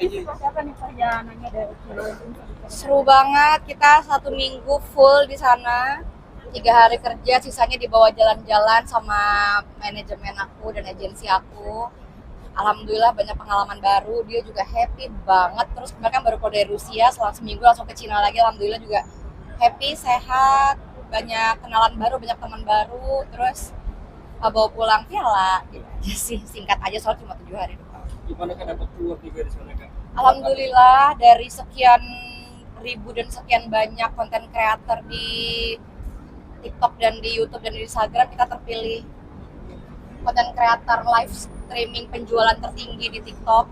seperti apa nih perjalanannya dari Ciliwung? Seru banget, kita 1 minggu full di sana. 3 hari kerja, sisanya dibawa jalan-jalan sama manajemen aku dan agensi aku. Alhamdulillah banyak pengalaman baru, dia juga happy banget. Terus kemarin kan baru keluar dari Rusia, selang seminggu langsung ke Cina lagi. Alhamdulillah juga happy, sehat, banyak kenalan baru, banyak teman baru. Terus bawa pulang piala gitu aja sih, singkat aja soal cuma 7 hari doang. Gimana kan dapat keluar juga di sana kan? Alhamdulillah dari sekian ribu dan sekian banyak konten kreator di TikTok dan di YouTube dan di Instagram, kita terpilih konten kreator live streaming penjualan tertinggi di TikTok.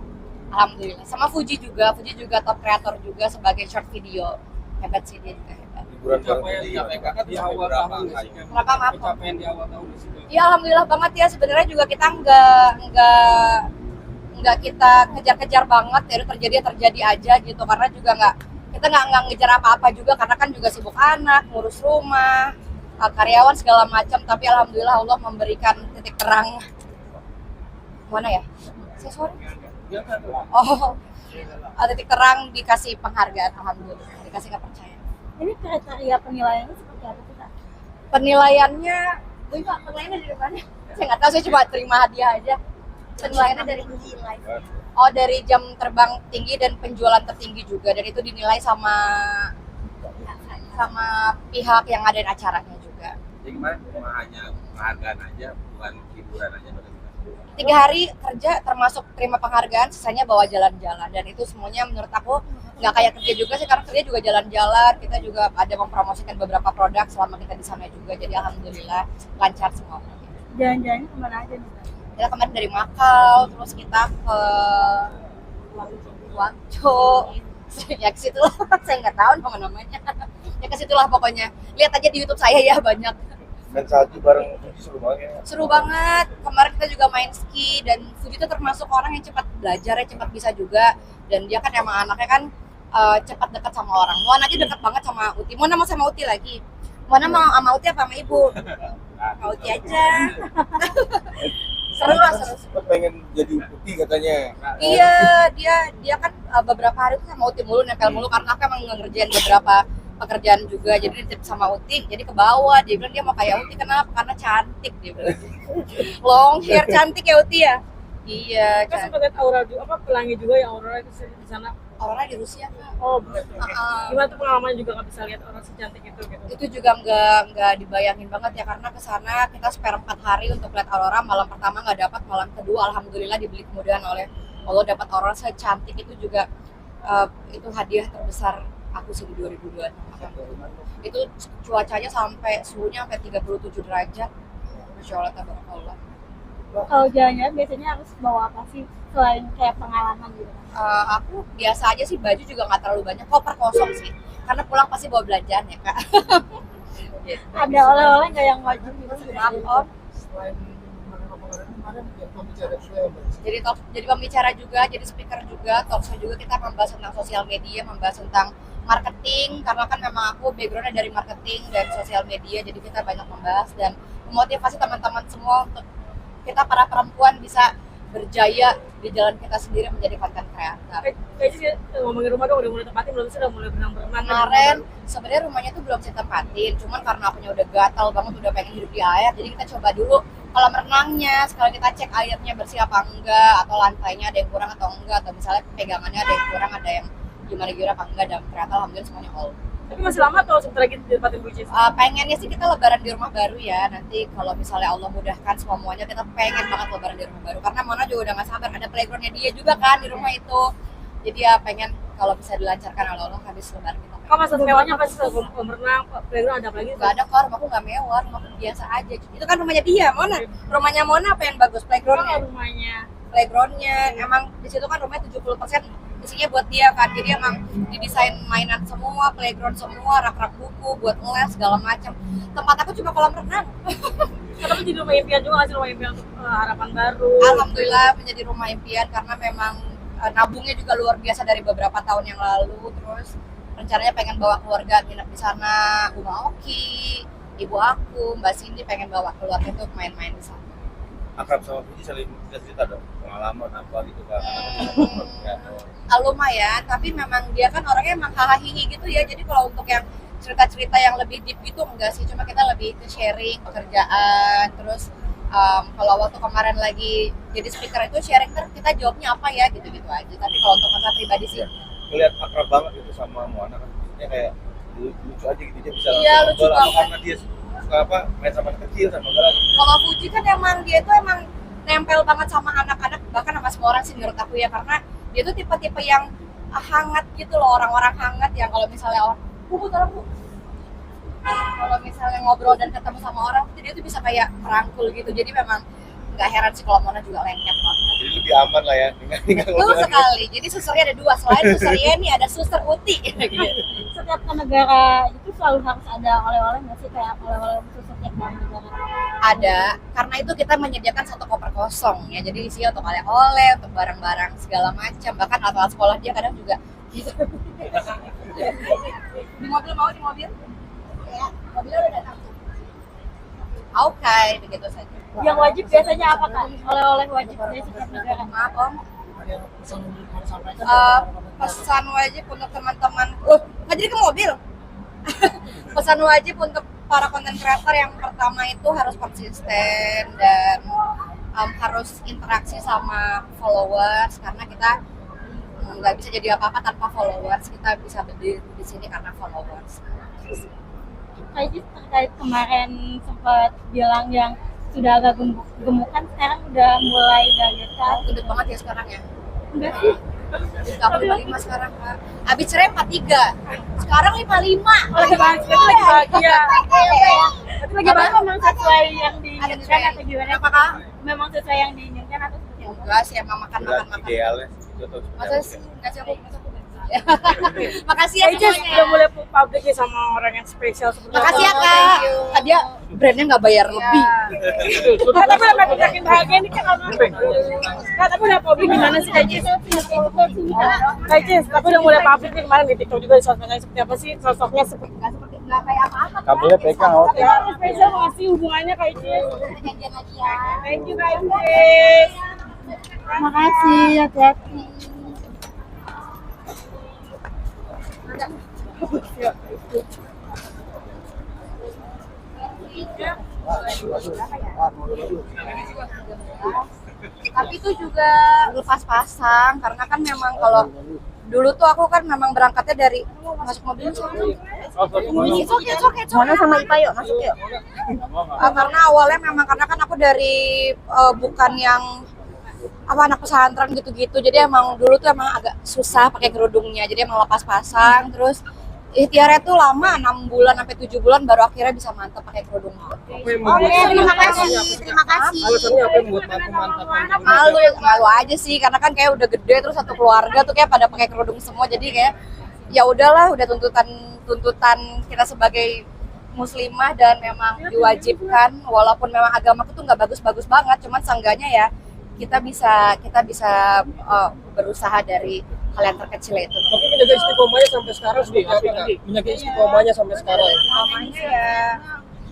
Alhamdulillah. Sama Fuji juga top kreator juga sebagai short video. Hebat sih, dia juga hebat. Liburan Pencapaian bareng kakak di awal tahun nggak sih kan? Kenapa, maaf? Pencapaian di awal tahun di situ. Ya alhamdulillah banget ya, sebenarnya juga kita nggak kita kejar-kejar banget, ya terjadi aja gitu, karena juga kita nggak ngejar apa-apa juga, karena kan juga sibuk anak, ngurus rumah, karyawan segala macam. Tapi alhamdulillah Allah memberikan titik terang. Mana ya? Sorry. Oh, titik terang, dikasih penghargaan, alhamdulillah, dikasih kepercayaan. Ini kriteria penilaiannya seperti apa sih, Kak? Penilaiannya, penilaiannya dari mana? Saya nggak tahu, saya cuma terima hadiah aja. Penilaiannya dari dari jam terbang tinggi dan penjualan tertinggi juga, dan itu dinilai sama pihak yang ngadain acaranya juga. Jadi gimana? Cuma hanya penghargaan aja, bukan hiburan aja. 3 hari kerja termasuk terima penghargaan, sisanya bawa jalan-jalan, dan itu semuanya menurut aku nggak kayak kerja juga sih, karena kerja juga jalan-jalan, kita juga ada mempromosikan beberapa produk selama kita di sana juga, jadi alhamdulillah lancar semua. Jalan-jalannya kemana aja nih, Kak? Kita kemarin dari Makau, terus kita ke Guangzhou, ya ke situ lah, saya nggak tahu namanya. Ya ke situ lah pokoknya. Lihat aja di YouTube saya ya, banyak. Main salju bareng Fuji seru banget ya. Seru banget. Kemarin kita juga main ski, dan Fuji itu termasuk orang yang cepat belajar, ya cepat bisa juga. Dan dia kan emang anaknya kan cepat dekat sama orang. Moana aja dekat banget sama Uti. Moana mau sama Uti lagi. Moana mau sama Uti apa sama ibu? Sama Uti aja. Seru lah, seru. Sempat pengen jadi putih katanya. Iya, dia kan beberapa hari itu sama Uti mulu, nempel mulu, karena aku emang ngerjain beberapa pekerjaan juga, jadi dititip sama Uti, jadi ke bawah. Dia bilang dia mau kayak Uti, kenapa? Karena cantik, dia bilang. Long hair, cantik ya Uti ya? Iya, Kan cantik. sempat lihat aura juga, pelangi juga yang aurora di sana. Aurora di Rusia, Kak. Oh, betul. Gimana tuh pengalaman juga nggak bisa lihat orang secantik itu gitu? Itu juga nggak dibayangin banget ya, karena kesana kita spare 4 hari untuk lihat aurora. Malam pertama nggak dapat, malam kedua alhamdulillah diberi kemudahan oleh Allah dapat aurora secantik itu juga. Itu hadiah terbesar aku sih di 2002. Itu cuacanya suhunya sampai 37 derajat. Masya Allah, tabarakallah. Kalau jalan-jalan biasanya harus bawa apa sih selain kayak pengalaman gitu? Aku biasa aja sih, baju juga nggak terlalu banyak, koper kosong sih, karena pulang pasti bawa belanjaan ya Kak. Gitu. Ada oleh-oleh nggak yang wajib gitu? Maaf Om. Jadi pembicara juga, jadi speaker juga, talk show juga. Kita membahas tentang sosial media, membahas tentang marketing, karena kan memang aku backgroundnya dari marketing dan sosial media, jadi kita banyak membahas dan memotivasi teman-teman semua untuk kita para perempuan bisa berjaya di jalan kita sendiri menjadi konten kreator. Kayaknya sih ngomongin rumah dong, udah mulai tempatin belum sih? Udah mulai berenang-berenang? Kemarin sebenarnya rumahnya tuh belum saya tempatin, cuman karena akunya udah gatal banget, udah pengen hidup di air, jadi kita coba dulu kolam renangnya, sekali kita cek airnya bersih apa enggak, atau lantainya ada yang kurang atau enggak, atau misalnya pegangannya ada yang kurang, ada yang gimana apa enggak, dan ternyata alhamdulillah semuanya all. Tapi masih lama atau sebentar lagi ditempatin Bucis? Pengennya sih kita lebaran di rumah baru ya, nanti kalau misalnya Allah mudahkan semuanya, kita pengen banget lebaran di rumah baru, karena Mona juga udah gak sabar, ada playgroundnya dia juga kan di rumah itu, jadi ya pengen kalau bisa dilancarkan oleh Allah habis lebaran kita. Kok masa mewahnya apa sih kolam renang, playground ada apa lagi? Gak ada kok, rumahku gak mewah, rumahku biasa aja. Itu kan rumahnya dia, Mona. Rumahnya Mona apa yang bagus? Playgroundnya. Playgroundnya, emang di situ kan rumahnya 70% isinya buat dia kan. Jadi emang didesain mainan semua, playground semua, rak-rak buku, buat les segala macam. Tempat aku cuma kolam renang. Tapi jadi rumah impian juga nggak sih, rumah impian untuk harapan baru? Alhamdulillah menjadi rumah impian, karena memang nabungnya juga luar biasa dari beberapa tahun yang lalu. Terus rencananya pengen bawa keluarga nginep di sana, Uma Oki, ibu aku, Mbak Cindy pengen bawa keluarga tuh main-main di sana. akrab sama Puji saling cerita dong pengalaman apa gitu kan. Lumayan, tapi memang dia kan orangnya emang hahaha gitu ya. Jadi kalau untuk yang cerita-cerita yang lebih deep gitu enggak sih, cuma kita lebih ke sharing pekerjaan. Terus kalau waktu kemarin lagi jadi speaker itu sharing kita jawabnya apa ya gitu-gitu aja. Tapi kalau untuk masalah pribadi sih Ngeliat akrab banget gitu sama Moana kan, maksudnya kayak lucu aja gitu, dia bisa Iya, langsung lucu ngobrol, banget. karena dia suka apa main sama anak kecil sama galak. kalau Fuji kan emang dia tuh emang nempel banget sama anak-anak, bahkan sama semua orang sih menurut aku ya, karena dia tuh tipe-tipe yang hangat gitu loh, orang-orang hangat yang kalau misalnya orang kalau misalnya ngobrol dan ketemu sama orang dia tuh bisa kayak merangkul gitu. Jadi memang nggak heran sih kalau Mona juga lengket banget. Jadi lebih aman lah ya, tinggal Betul sekali. Jadi susternya ada dua, selain suster Yeni ada suster Uti. Setiap ke negara itu selalu harus ada oleh-oleh nggak sih, kayak oleh-oleh khusus setiap negara? Ada, karena itu kita menyediakan 1 koper kosong ya. Jadi isinya untuk oleh-oleh, untuk barang-barang segala macam. Bahkan alat-alat sekolah dia kadang juga gitu. Di mobil mau di mobil? Ya, mobilnya udah datang. Oke, begitu saja. Yang wajib biasanya apa Kak? Oleh-oleh wajib dari setiap negara. Maaf Om. Pesan wajib untuk teman-teman. Nggak jadi ke mobil. Pesan wajib untuk para konten creator yang pertama itu harus konsisten dan harus interaksi sama followers, karena kita nggak bisa jadi apa-apa tanpa followers. Kita bisa berdiri di sini karena followers. Kayak terkait kemarin sempat bilang yang sudah agak gemukan, sekarang udah mulai diet. Gendut banget ya sekarang ya. Enggak sih? Udah 55 sekarang Kak. Abis cerai 43. Sekarang 55. Lagi bahagia. Tapi bagaimana, memang sesuai yang diinginkan Ada atau gimana? Apakah? Memang sesuai yang diinginkan atau seperti apa? Enggak sih, emang Udah makan. idealnya itu tuh. Masa sih? Enggak sih aku. Makasih ya Kak Icis semuanya. udah mulai publik nih sama orang yang spesial seperti Makasih ya Kak. Tadi ya brandnya nggak bayar lebih. Kak, tapi udah makin bahagia nih Kak. Kak, tapi udah publik gimana sih Kak Icis? Kak Icis, tapi udah mulai publik nih kemarin di TikTok juga di sosmednya seperti apa sih? Sosoknya seperti Nggak kayak apa-apa. Kabelnya pegang, oke. tapi orang spesial masih hubungannya Kak Icis. Janjian lagi ya. Thank you Kak Icis. Makasih, hati-hati. Tapi itu juga lepas pasang, karena kan memang kalau dulu tuh aku kan memang berangkatnya dari masuk mobil Mana sama Ipa yuk, masuk yuk. Karena awalnya memang karena kan aku dari bukan yang anak pesantren gitu-gitu, jadi emang dulu tuh emang agak susah pakai kerudungnya, jadi emang lepas pasang. Terus ikhtiarnya tuh lama, 6 bulan sampai 7 bulan baru akhirnya bisa mantap pakai kerudung. Terima kasih. Alasannya apa yang buat aku mantap? Malu aja sih, karena kan kayak udah gede, terus satu keluarga tuh kayak pada pakai kerudung semua, jadi kayak ya udahlah, udah tuntutan kita sebagai muslimah dan memang diwajibkan, walaupun memang agamaku tuh nggak bagus-bagus banget, cuman seenggaknya ya kita bisa berusaha dari hal yang terkecil itu. Tapi menjaga istiqomahnya sampai sekarang seperti apa Kak? Menjaga istiqomahnya sampai sekarang. Namanya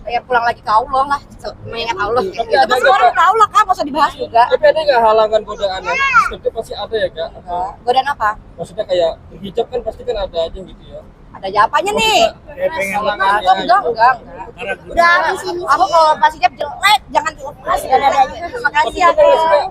ya pulang lagi ke Allah lah, mengingat Allah. Tapi Itu ada kan nggak, semua orang Kak? tahu lah Kak, nggak usah dibahas juga. Tapi ada nggak halangan godaan? Seperti pasti ada ya Kak? Atau Godaan apa? maksudnya kayak berhijab kan pasti kan ada aja gitu ya? Ada aja apanya nih? Kayak pengen Halangan Oh, ya. enggak. Udah habis ini. Aku kalau pas hijab jelek, jangan dilepas. Terima kasih ya. Tapi kan Kak. maksudnya